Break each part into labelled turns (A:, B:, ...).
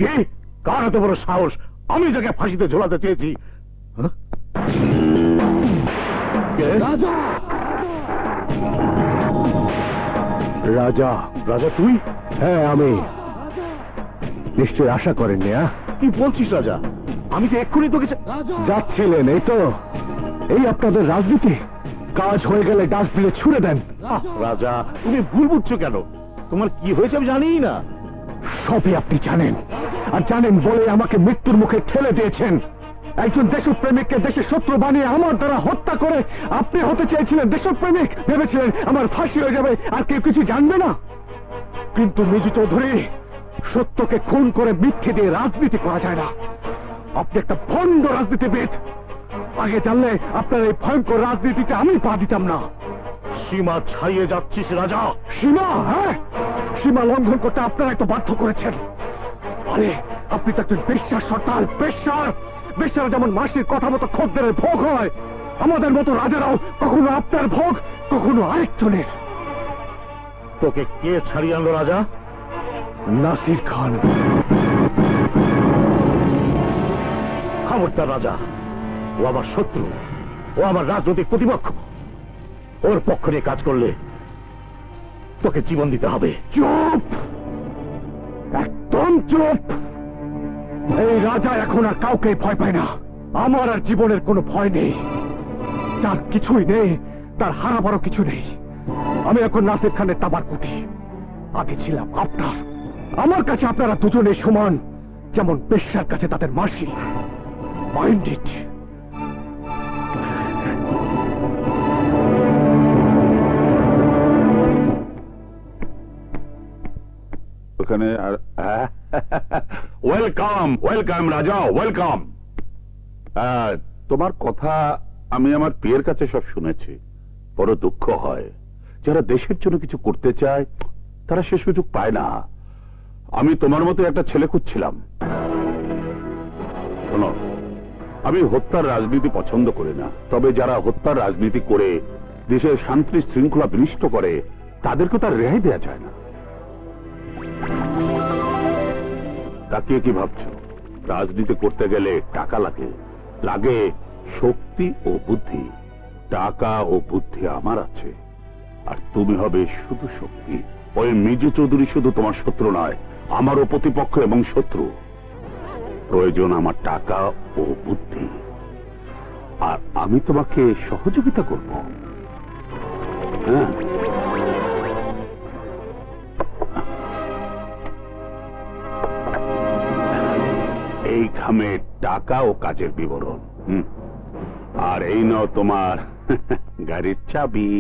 A: কে? কার এত বড় সাহস আমি যাকে ফাঁসিতে ঝোলাতে চেয়েছি? রাজা! রাজা? রাজা তুই? হ্যাঁ আমি। নিশ্চয় আশা করেননি। কি বলছিস রাজা? আমি তো এক্ষুনি তোকে যাচ্ছিলেন, এই তো এই আপনাদের রাজনীতি। কাজ হয়ে গেলে ডাস্টবিনে ছুড়ে দেন। রাজা তুমি ভুল বুঝছো কেন? তোমার কি হয়েছে আমি জানি না। সবই আপনি জানেন, আর জানেন বলে আমাকে মৃত্যুর মুখে ঠেলে দিয়েছেন। একজন দেশপ্রেমিককে দেশের শত্রু বানিয়ে আমার দ্বারা হত্যা করে আপনি হতে চেয়েছিলেন দেশপ্রেমিক, ভেবেছিলেন আমার ফাঁসি হয়ে যাবে আর কেউ কিছু জানবে না। কিন্তু মিজু চৌধুরী, সত্যকে খুন করে মিথ্যে দিয়ে রাজনীতি করা যায় না। আপনি একটা ভণ্ড রাজনীতিবিদ। আগে জানলে আপনার এই ভয়ঙ্কর রাজনীতিতে আমি পা দিতাম না। সীমা ছাড়িয়ে যাচ্ছিস রাজা। সীমা? হ্যাঁ, সীমা লঙ্ঘন করতে আপনারা একটু বাধ্য করেছেন। আরে আপনি তো একজন বেশ্যার সর্দার। বেশ্যারা যেমন মাসির কথা মতো খদ্দেরের ভোগ হয়, আমাদের মতো রাজারাও কখনো আপনার ভোগ, কখনো আরেকজনের। তোকে কে ছাড়িয়ে আনলো রাজা? নাসির খান। খবরদার রাজা, ও আমার শত্রু, ও আমার রাজনৈতিক প্রতিপক্ষ। ওর পক্ষ নিয়ে কাজ করলে তোকে জীবন দিতে হবে। চুপ, একদম চুপ। এই রাজা এখন আর কাউকে ভয় পায় না। আমার আর জীবনের কোনো ভয় নেই। যার কিছুই নেই তার হারাবারও কিছু নেই। আমি এখন নাসির খানের তাবার কুটি। আগে ছিলাম আপনার। আমার কাছে আপনারা দুজনেই সমান, যেমন বেশ্যার কাছে তাদের মাসি। Mind it.
B: ওখানে ওয়েলকাম ওয়েলকাম রাজা, ওয়েলকাম। তোমার কথা আমি আমার পিয়ের কাছে সব শুনেছি। বড় দুঃখ হয়, যারা দেশের জন্য কিছু করতে চায় তারা সে সুযোগ পায় না। আমি তোমার মতো একটা ছেলে খুঁজছিলাম। শোনো, আমি হত্যার রাজনীতি পছন্দ করি না, তবে যারা হত্যার রাজনীতি করে দেশের শান্তি শৃঙ্খলা বিনষ্ট করে তাদেরকে তার রেহাই দেওয়া যায় না। তাকিয়ে কি ভাবছো? রাজনীতি করতে গেলে টাকা লাগে, লাগে শক্তি ও বুদ্ধি। টাকা ও বুদ্ধি আমার আছে, আর তুমি হবে শুধু শক্তি। ওই মিজু চৌধুরী শুধু তোমার শত্রু নয়, আমারও প্রতিপক্ষ এবং শত্রু। প্রয়োজন আমার টাকা ও বুদ্ধি, আর আমি তোমাকে সহযোগিতা করব। হ্যাঁ, এই খামে টাকা ও কাজের বিবরণ। আর এই নাও তোমার গাড়ির চাবি।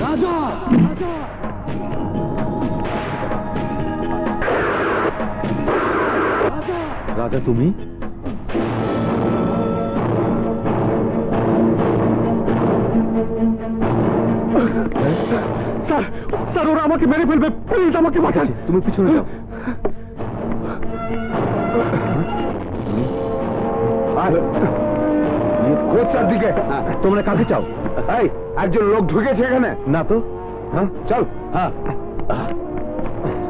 A: রাজা! রাজা তুমি? স্যার, স্যার ওরা আমাকে মেরে ফেলবে, প্লিজ আমাকে বাঁচান। তুমি পিছনে যাও। কোথার দিকে? তোমরা কাকে চাও? এই একজন লোক ঢুকেছে এখানে। না তো। হ্যাঁ চল। হ্যাঁ